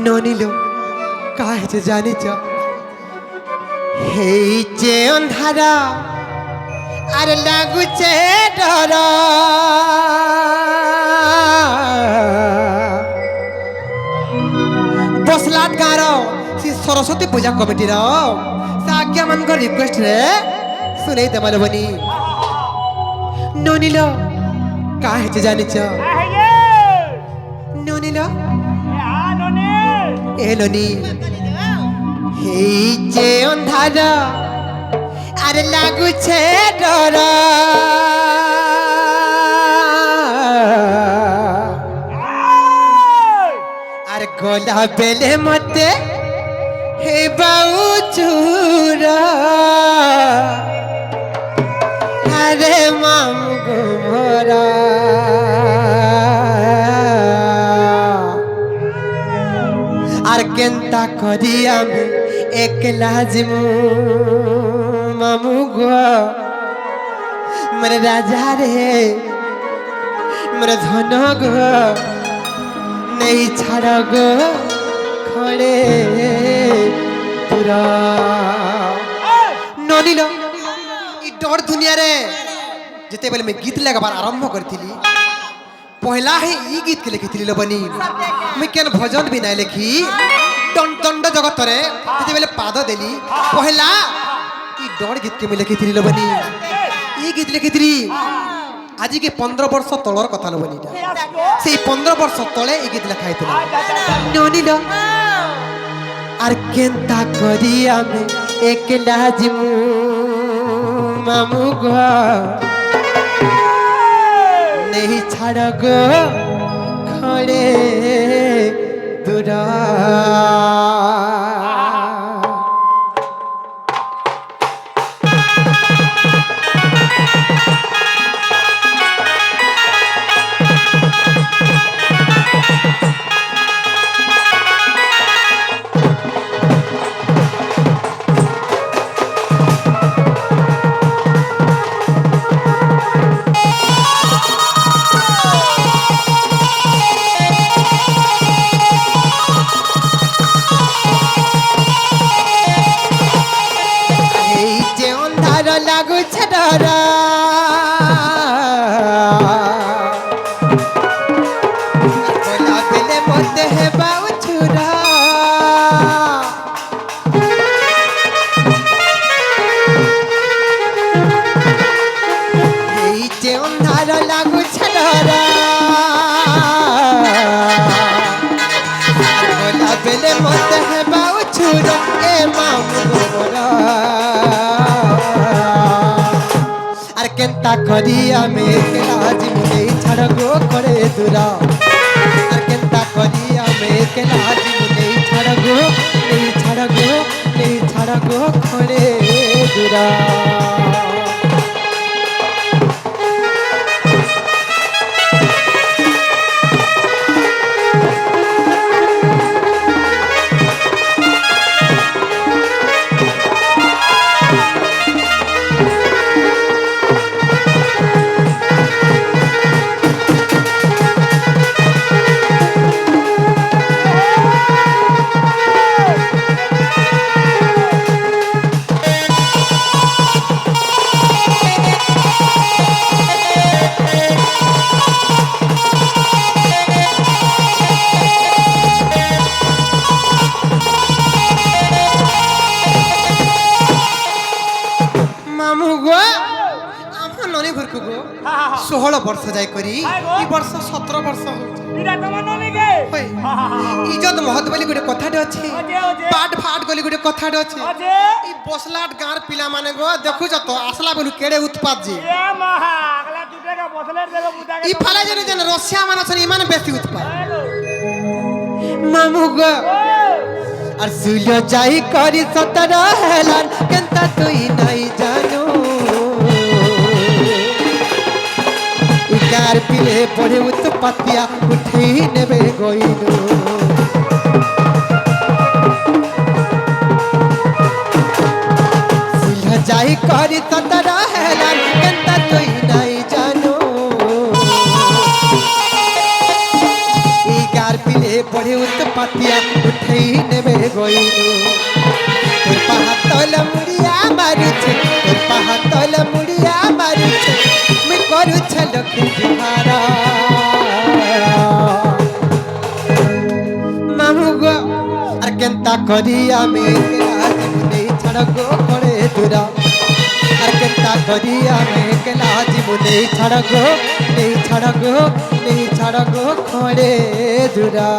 ননিলো কাহে জানিছ হেইছে অন্ধারা আর লাগুছে ডর বসলাট গাঁর সে সরস্বতী পূজা কমিটির সে আজ্ঞা মান রিকোয়েস্ট রে শুনেই দেমাল বনি ননিলো কাহে জানিছ ননিলো এলনি হেইছে অন্ধারা আর লাগুছে ডর আর গলা বেলে মতে হে বাউ চুরা আরে মামু গোমরা আর কেনতা করি আমি একলা জিমু মামু গো মরে রাজা রে মরে ধন গো নেই ছাড় গো খড়ে পুরা ননিল ই ডর দুনিয়ারে যেতেবেলে मैं गीत लगाबार आरंभ करथिली पहला ही ई गीत के लिखिथिली लबनी मैं केन भजन भी नहीं लिखी दंड जगत रे जेतेबेले पाद देली पहला ई डर गीत के मैं लिखिथिली लबनी ई गीत लिखिथिली आज के 15 वर्ष तलर कथा लबनी से 15 वर्ष तले ई गीत लिखा हेतला ननिल आर केनता करी आमे एकला जिमु मामू गो नहीं छाड़ गो खड़े दूरा লাগুছে ডরা গলা বেলে মতে হেবা উছুরা এই যে অন্ধার লাগুছে ডরা গলা বেলে মতে হেবা উছুরা এ মামু গোরা केनता करी आमे एकला जिमु नहीं छाड़ गो खड़े दूरा और केनता करी आमे एकला जिमु नहीं छाड़ गो खड़े दूरा ननी भर को 16 वर्ष जाय करी ई वर्ष 17 वर्ष इरा तमा ननी के इज्जत महत बोली गुटे कथाटे अछि पाट फाट गली गुटे कथाटे अछि ई बसलाट गार पिला माने गो देखु छ तो आसला बोलु केडे उत्पाद जे ए महा अगला टूटे का बसलेट देबो बुटा के ई फला जने जने रसिया माने छन इमान बेसी उत्पाद मामू गो और सुलो जाई करी 17 हेलान केनता तोई नहीं जानो गार पिले पड़े उत्पत्तिया उठे नेबे गइनो सिल जाई करी 17 हेलान केनता तोई नहीं जानो ई गार पिले আসিলে পড়ে উৎপাতিয়া উঠেই নেবে গইলু তোর পাহাড় তলে মুড়িয়া মারুছে তোর পাহাড় তলে মুড়িয়া মারুছে মুই করুছে লক্ষ্মী জুহারা মামু গো আর কেনতা করি আমি জীবনে ছাড় গো করে দূরা আর কেনতা করি আমি একলা জীবনে ছাড় গো নেই ছাড় গো নেই ছাড় গো করে দূরা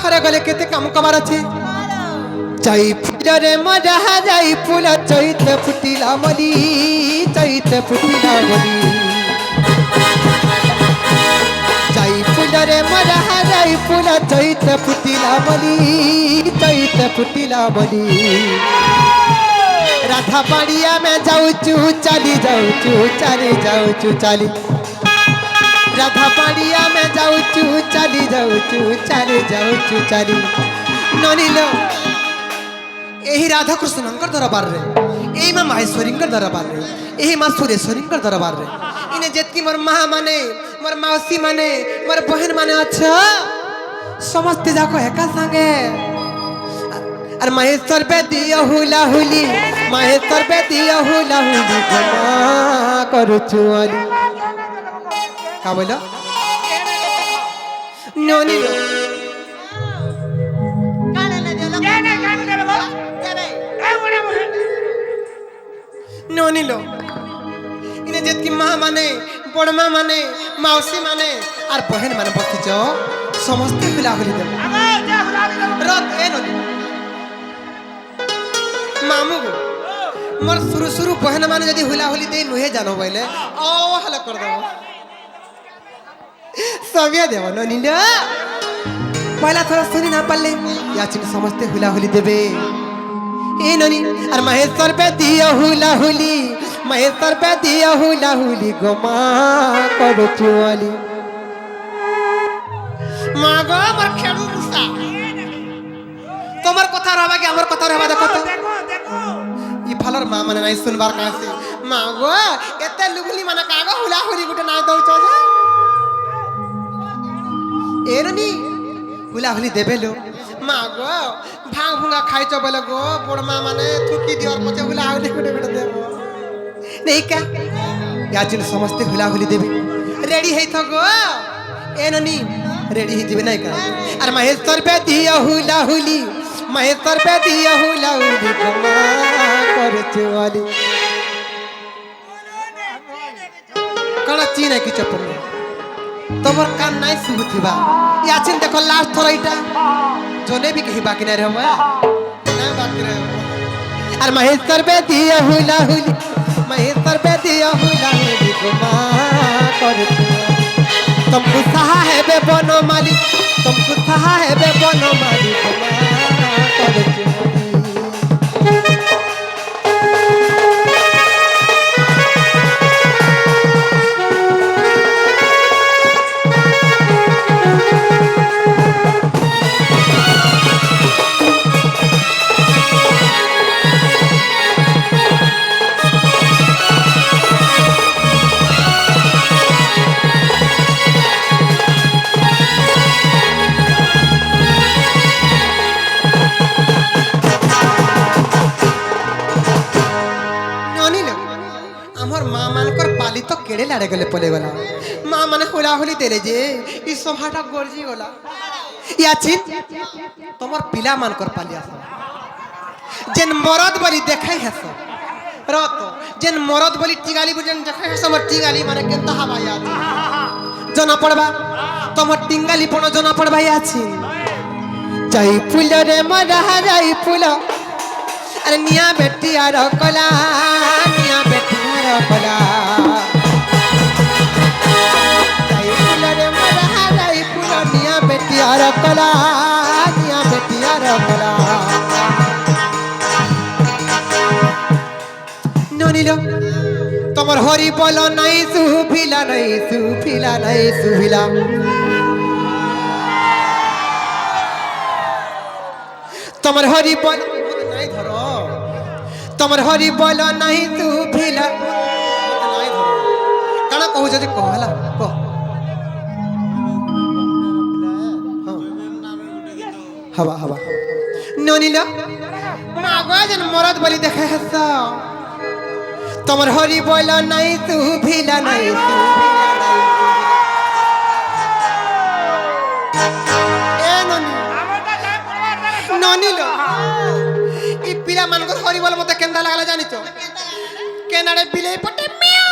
ঘরে গলে কেতে কাম কবার আছে যাই ফুটরে মজা যাই ফুল চৈত্র ফুটিলা মলি চৈত্র ফুটিলা মলি যাই ফুলরে মজা যাই ফুল চৈত্র ফুটিলা মলি চৈত্র ফুটিলা মলি রাধা পাড়িয়া মে যাউচু চালি যাউচু চালি যাউচু চালি রাধা পাড়িয়া মে যাউচু চালি যাউচু চালি যাউচু চালি ননিল ଏହି ରାଧାକୃଷ୍ଣଙ୍କର ଦରବାରରେ ଏହି ମା ମାହେଶ୍ୱରୀଙ୍କର ଦରବାରରେ ଏହି ମା ସୁରେଶ୍ୱରୀଙ୍କର ଦରବାରରେ ଇନେ ଯେତିକି ମୋର ମା ମାନେ ମୋର ମାଉସୀ ମାନେ ମୋର ବହେନ ମାନେ ଅଛ ସମସ୍ତେ ଯାକ ଏକା ସାଙ୍ଗେ আর মাহেশ্বর বেদিয়া হুলা হুলি মাহেশ্বর বেদিয়া হুলা হুলি ক্ষমা করুছু আলি কা বল ননি ননিল ইনে যেতকি মা মানে বড় মা মানে মাউসী মানে আর বহেন মানে বসিছ সমস্তে হুলা হুলি দেব রত এ ননি মামু গো মোর শুরু শুরু বহেন মানে যদি হুলা হুলি দেই নুহে জানো বইলে ও হালা কর দেব সবিয়া দেব ননিল পয়লা থোড়া শুনি না পারলে ইয়াচিন সমস্তে হুলা হুলি দেবে ए ननी और महेश्वर पे दिया हुला हुली महेश्वर पे दिया हुला हुली गोमा करो चुवाली मागो मर खेलू मुसा তোমার কথা রবা কি আমার কথা রবা দেখো তো ই ফালর মা মানে নাই শুনবার কাছে মাগো এতে লুবলি মানে কাগো হুলা হুলি গুটে না দউছ যে এ ননি হুলা হুলি দেবেলো মাগো ভাঙ ভুঙা খাইছ বলে গো বড় মা মানে থুকি দিওর পছে হুলা হুলি গুটে গুটে দেব নেই কা ইয়াচিন সমস্তে হুলা হুলি দেবে রেডি হেই থ গো এ ননি রেডি হে দিবে নাই কা আর মহেশ্বর पे दिया हुला हुली महेश्वर पे दिया हुला हुली गमा करते वाली कणा चीन है कि चप्पल तमर कान नहीं सुबुथिबा याचिन देखो लास्ट थोड़ा इटा जोने भी कहीं बाकी नहीं रहवा ना बाकी रहे और महेश्वर पे दिया हुला हुली महेश्वर पे दिया हुला हुली गमा करते तुमको सहा है बे बनो मालिक तुमको सहा है बे बनो मालिक करते केड़े लाड़े गले पले गला माँ माने हुला हुली देले जे ई सभाटा गरजी गला याचिन तमर पिला मान कर पालिया जेन मरद बली देखाई हस रत जेन मरद बली टिगाली बुजन देखाई हस मर टिगाली माने केता हवा याद जना पड़बा तमर टिंगाली पण जना पड़बा याचिन যাই ফুল রে মরা যাই ফুল আরে নিয়া বেটি আর কলা নিয়া বেটি আর কলা যাই ফুল রে মরা যাই ফুল নিয়া বেটি আর কলা নিয়া বেটি আর কলা ননিল তোমার হরি বল নাই সুভিলা নাই সুভিলা নাই সুভিলা তোমার হরি বল নাই ধর তোমার হরি বল নাই সুভিলা নাই ধর কাণ কহু যদি কহ ହେଲା কহ হবা হবা ননিল মাগা যেন মরদ বলি দেখে হাস তোমার হরি বল নাই সুভিলা নাই সুভিলা নাই এ ননি ননিল ই পিলা মানকর হরি বল মতে কেন্দা লাগলা জানিছ কেনারে বিলেই পটে মিয়া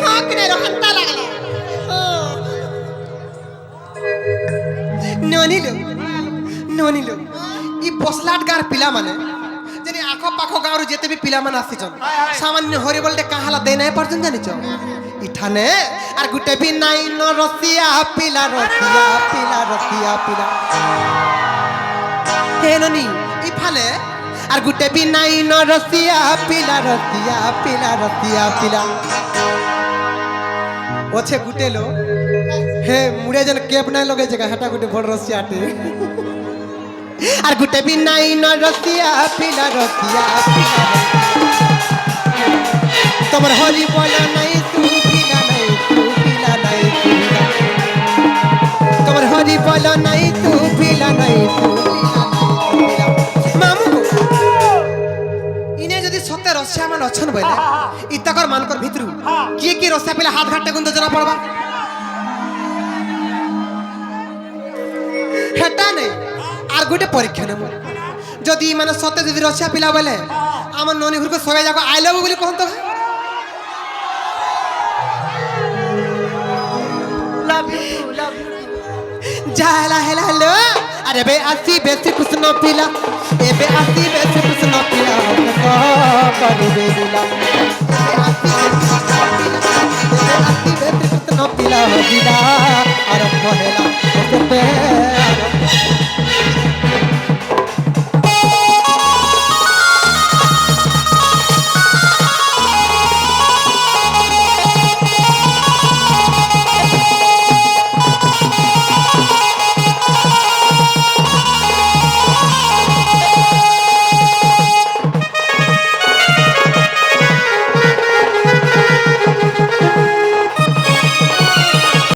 হ্যাঁ কিনে রহন্তা লাগলা ননিল ননিল ই বসলাট গার পিলা মানে যেনি আখ পাখ গাঁর যেতে বি পিলা মানে আসিছন সামান্য হরি বলতে কাহালা দেই নাই পারছন জানিছ ইঠানে আর গুটে বি নাই ন রসিয়া পিলা রসিয়া পিলা রসিয়া পিলা হে ননি ইফালে আর গুটে বি নাই ন রসিয়া পিলা রসিয়া পিলা রসিয়া পিলা ওছে গুটে লো হে মুড়ে যেন কেপ নাই লগে জায়গা হেটা গুটে বড় রসিয়াটে আর গুটে বি নাই ন রসিয়া পিলা রসিয়া পিলা তোমার হরি বল নাই সুভিলা নাই সুভিলা নাই সুভিলা তোমার হরি বল নাই সুভিলা নাই সুভিলা মামু ইনে যদি সতে রসিয়া মান অছন বইলে ইতাকর মানকর ভিতরু কি কি রসিয়া পিলা হাত ঘাটে গুন জনা পড়বা হেটা নেই আর গোটে পরীক্ষা নেব যদি মানে সতে যদি রসিয়া পিলা বলে আমার ননি ঘুরকে সবাই যাক আই লাভ বলে কহন তো जाला हेला हेलो अरे बे आसी बेसी कुछ न पिला ए बे आसी बेसी कुछ न पिला को करे बे दिला आसी बेसी कुछ न पिला हो दिला और कहेला